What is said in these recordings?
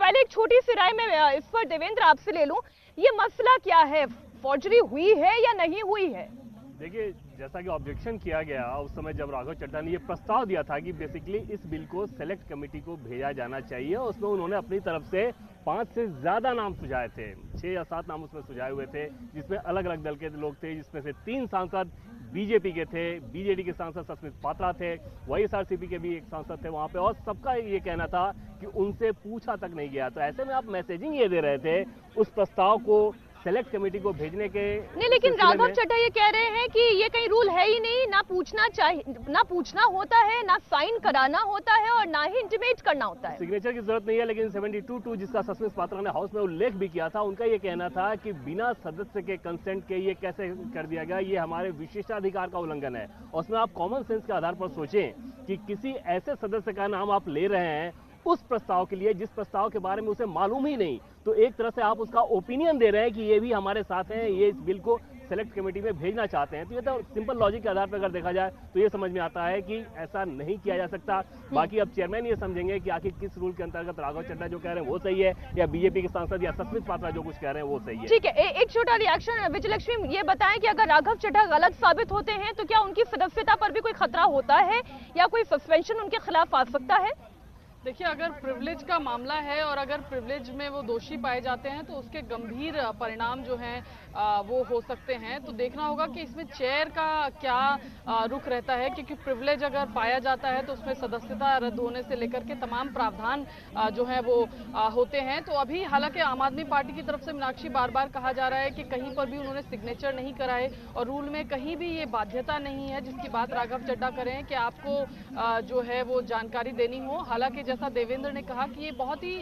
पहले एक छोटी सी राय में इस पर देवेंद्र आपसे ले लूं, ये मसला क्या है, फौजरी हुई है या नहीं हुई है? देखिए, जैसा कि ऑब्जेक्शन किया गया उस समय जब राघव चड्ढा ने ये प्रस्ताव दिया था कि बेसिकली इस बिल को सेलेक्ट कमेटी को भेजा जाना चाहिए, उसमें उन्होंने अपनी तरफ से 5 से ज्यादा नाम सुझाए थे, 6 या 7 नाम उसमें सुझाए हुए थे, जिसमें अलग अलग दल के लोग थे, जिसमें से 3 सांसद बीजेपी के थे, बीजेडी के सांसद सस्मित पात्रा थे, वाईएसआरसीपी के भी एक सांसद थे वहां पे, और सबका ये कहना था कि उनसे पूछा तक नहीं गया। तो ऐसे में आप मैसेजिंग ये दे रहे थे उस प्रस्ताव को सेलेक्ट कमेटी को भेजने के नहीं, लेकिन राघव चड्ढा ये कह रहे हैं कि ये कहीं रूल है ही नहीं, ना पूछना चाहिए, ना पूछना होता है, ना साइन कराना होता है और ना ही इंटीमेट करना होता है। सिग्नेचर की जरूरत नहीं है, लेकिन 72(2) जिसका सस्मित पात्रा ने हाउस में उल्लेख भी किया था, उनका ये कहना था कि बिना सदस्य के कंसेंट के ये कैसे कर दिया गया, ये हमारे विशेषाधिकार का उल्लंघन है। और उसमें आप कॉमन सेंस के आधार पर सोचें कि किसी ऐसे सदस्य का नाम आप ले रहे हैं उस प्रस्ताव के लिए जिस प्रस्ताव के बारे में उसे मालूम ही नहीं, तो एक तरह से आप उसका ओपिनियन दे रहे हैं कि ये भी हमारे साथ हैं, ये इस बिल को सेलेक्ट कमेटी में भेजना चाहते हैं। तो ये तो सिंपल लॉजिक के आधार पर अगर देखा जाए तो ये समझ में आता है कि ऐसा नहीं किया जा सकता। बाकी अब चेयरमैन ये समझेंगे कि आखिर किस रूल के अंतर्गत राघव चड्ढा जो कह रहे हैं वो सही है या बीजेपी के सांसद या सस्मित पात्रा जो कुछ कह रहे हैं वो सही है। ठीक है, एक छोटा रिएक्शन विजयलक्ष्मी, ये बताएं कि अगर राघव चड्ढा गलत साबित होते हैं तो क्या उनकी सदस्यता पर भी कोई खतरा होता है या कोई सस्पेंशन उनके खिलाफ आ सकता है? देखिए, अगर प्रिविलेज का मामला है और अगर प्रिविलेज में वो दोषी पाए जाते हैं तो उसके गंभीर परिणाम जो हैं वो हो सकते हैं। तो देखना होगा कि इसमें चेयर का क्या रुख रहता है, क्योंकि प्रिविलेज अगर पाया जाता है तो उसमें सदस्यता रद्द होने से लेकर के तमाम प्रावधान जो है वो होते हैं। तो अभी हालांकि आम आदमी पार्टी की तरफ से मीनाक्षी बार बार कहा जा रहा है कि कहीं पर भी उन्होंने सिग्नेचर नहीं कराए और रूल में कहीं भी ये बाध्यता नहीं है जिसकी बात राघव चड्ढा करें कि आपको जो है वो जानकारी देनी हो। हालांकि जैसा देवेंद्र ने कहा कि ये बहुत ही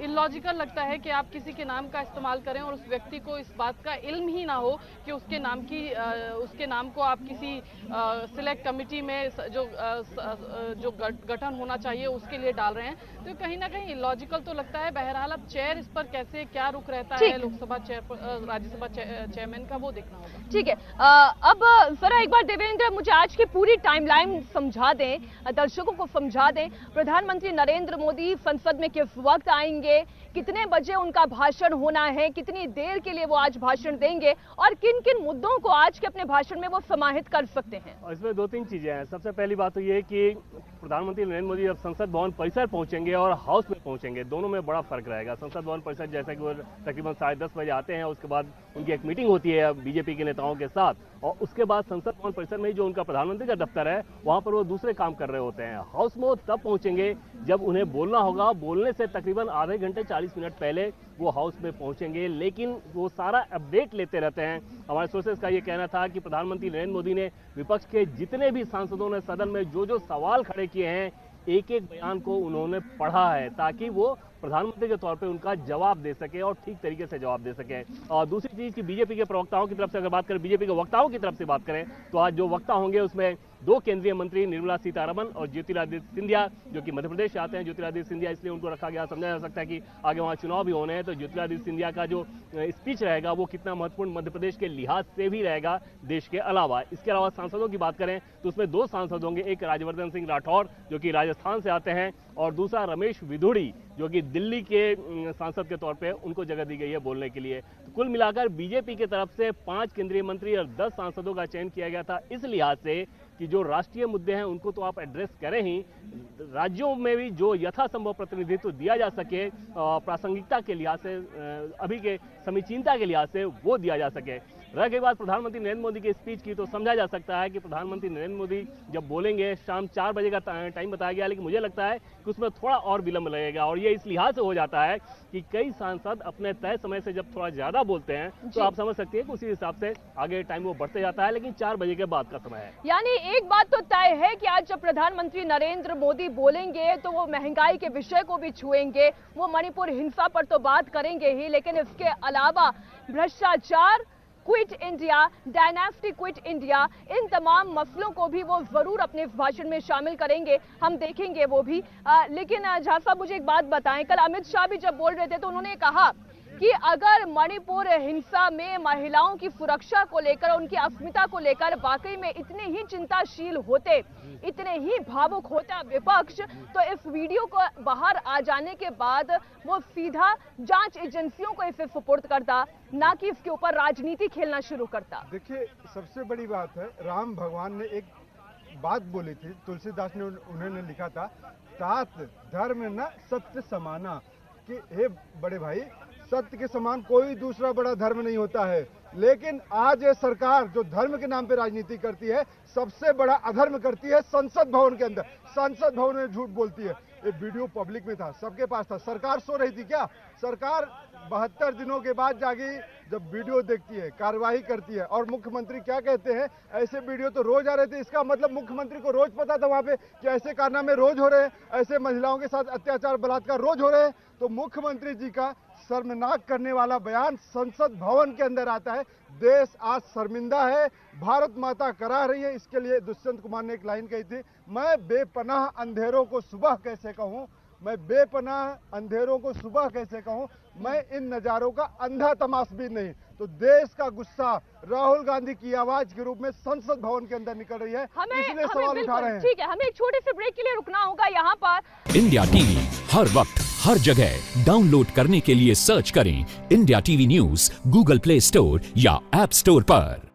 इलॉजिकल लगता है कि आप किसी के नाम का इस्तेमाल करें और उस व्यक्ति को इस बात का इल्म ही ना हो कि उसके नाम को आप किसी सिलेक्ट कमेटी में जो गठन होना चाहिए उसके लिए डाल रहे हैं। तो कहीं ना कहीं इलॉजिकल तो लगता है। बहरहाल अब चेयर इस पर कैसे क्या रुख रहता है लोकसभा चेयर राज्यसभा चेयरमैन का, वो देखना होगा। ठीक है, अब जरा एक बार देवेंद्र मुझे आज की पूरी टाइमलाइन समझा दें, दर्शकों को समझा दें। प्रधानमंत्री नरेंद्र मोदी संसद में किस वक्त आएंगे, कितने बजे उनका भाषण होना है, कितनी देर के लिए वो आज भाषण देंगे और किन किन मुद्दों को आज के अपने भाषण में वो समाहित कर सकते हैं? और इसमें 2-3 चीजें हैं। सबसे पहली बात तो ये है कि प्रधानमंत्री नरेंद्र मोदी जब संसद भवन परिसर पहुंचेंगे और हाउस में पहुंचेंगे, दोनों में बड़ा फर्क रहेगा। संसद भवन परिसर जैसा कि वो तकरीबन 10:30 बजे आते हैं, उसके बाद उनकी एक मीटिंग होती है बीजेपी के नेताओं के साथ, और उसके बाद संसद भवन परिसर में जो उनका प्रधानमंत्री का दफ्तर है वहां पर वो दूसरे काम कर रहे होते हैं। हाउस में वो तब पहुंचेंगे जब उन्हें बोलना होगा, बोलने से तकरीबन आधे घंटे 40 मिनट पहले वो हाउस में पहुंचेंगे, लेकिन वो सारा अपडेट लेते रहते हैं। हमारे सोर्सेज का ये कहना था कि प्रधानमंत्री नरेंद्र मोदी ने विपक्ष के जितने भी सांसदों ने सदन में जो जो सवाल खड़े किए हैं, एक एक बयान को उन्होंने पढ़ा है ताकि वो प्रधानमंत्री के तौर पे उनका जवाब दे सके और ठीक तरीके से जवाब दे सके। और दूसरी चीज कि बीजेपी के प्रवक्ताओं की तरफ से अगर बात करें, बीजेपी के वक्ताओं की तरफ से बात करें, तो आज जो वक्ता होंगे उसमें 2 केंद्रीय मंत्री निर्मला सीतारमण और ज्योतिरादित्य सिंधिया, जो कि मध्य प्रदेश से आते हैं। ज्योतिरादित्य सिंधिया इसलिए उनको रखा गया, समझा जा सकता है कि आगे वहां चुनाव भी होने हैं, तो ज्योतिरादित्य सिंधिया का जो स्पीच रहेगा वो कितना महत्वपूर्ण मध्य प्रदेश के लिहाज से भी रहेगा देश के अलावा। इसके अलावा सांसदों की बात करें तो उसमें 2 सांसद होंगे, एक राज्यवर्धन सिंह राठौर जो कि राजस्थान से आते हैं और दूसरा रमेश विधुड़ी जो कि दिल्ली के सांसद के तौर पे उनको जगह दी गई है बोलने के लिए। तो कुल मिलाकर बीजेपी की तरफ से 5 केंद्रीय मंत्री और 10 सांसदों का चयन किया गया था इस लिहाज से कि जो राष्ट्रीय मुद्दे हैं उनको तो आप एड्रेस करें ही, राज्यों में भी जो यथासंभव प्रतिनिधित्व दिया जा सके प्रासंगिकता के लिहाज से, अभी के समीचीनता के लिहाज से वो दिया जा सके। रह गई बात प्रधानमंत्री नरेंद्र मोदी के स्पीच की, तो समझा जा सकता है कि प्रधानमंत्री नरेंद्र मोदी जब बोलेंगे शाम 4 बजे का टाइम बताया गया, लेकिन मुझे लगता है कि उसमें थोड़ा और विलंब लगेगा। और ये इस लिहाज से हो जाता है कि कई सांसद अपने तय समय से जब थोड़ा ज्यादा बोलते हैं तो आप समझ सकते हैं कि उसी हिसाब से आगे टाइम वो बढ़ते जाता है, लेकिन 4 बजे के बाद का समय है। यानी एक बात तो तय है कि आज जब प्रधानमंत्री नरेंद्र मोदी बोलेंगे तो वो महंगाई के विषय को भी छुएंगे, वो मणिपुर हिंसा पर तो बात करेंगे ही, लेकिन इसके अलावा भ्रष्टाचार, quit India, dynasty quit India, इन तमाम मसलों को भी वो जरूर अपने इस भाषण में शामिल करेंगे, हम देखेंगे वो भी। लेकिन झा साहब मुझे एक बात बताएं, कल अमित शाह भी जब बोल रहे थे तो उन्होंने कहा कि अगर मणिपुर हिंसा में महिलाओं की सुरक्षा को लेकर, उनकी अस्मिता को लेकर वाकई में इतने ही चिंताशील होते, इतने ही भावुक होता विपक्ष, तो इस वीडियो को बाहर आ जाने के बाद वो सीधा जांच एजेंसियों को इसे सुपुर्द करता, ना कि इसके ऊपर राजनीति खेलना शुरू करता। देखिए, सबसे बड़ी बात है, राम भगवान ने एक बात बोली थी, तुलसीदास ने उन्होंने लिखा था, तात धर्म न सत्य समाना, कि हे बड़े भाई, सत्य के समान कोई दूसरा बड़ा धर्म नहीं होता है। लेकिन आज ये सरकार जो धर्म के नाम पे राजनीति करती है, सबसे बड़ा अधर्म करती है संसद भवन के अंदर। संसद भवन में झूठ बोलती है। ये वीडियो पब्लिक में था, सबके पास था। सरकार सो रही थी क्या? सरकार 72 दिनों के बाद जागी, जब वीडियो देखती है, कार्रवाई करती है। और मुख्यमंत्री क्या कहते हैं, ऐसे वीडियो तो रोज आ रहे थे। इसका मतलब मुख्यमंत्री को रोज पता था वहां पे कि ऐसे कारनामे रोज हो रहे हैं, ऐसे महिलाओं के साथ अत्याचार बलात्कार रोज हो रहे हैं। तो मुख्यमंत्री जी का शर्मनाक करने वाला बयान संसद भवन के अंदर आता है। देश आज शर्मिंदा है, भारत माता करा रही है। इसके लिए दुष्यंत कुमार ने एक लाइन कही थी, मैं बेपनाह अंधेरों को सुबह कैसे कहूं, मैं बेपनाह अंधेरों को सुबह कैसे कहूं, मैं इन नजारों का अंधा तमाशबीन नहीं। तो देश का गुस्सा राहुल गांधी की आवाज के रूप में संसद भवन के अंदर निकल रही है, इसलिए सवाल उठा रहे हैं। ठीक है, हमें एक छोटे से ब्रेक के लिए रुकना होगा यहाँ पर। इंडिया टीवी हर वक्त हर जगह डाउनलोड करने के लिए सर्च करें India TV news Google play store या ऐप स्टोर पर।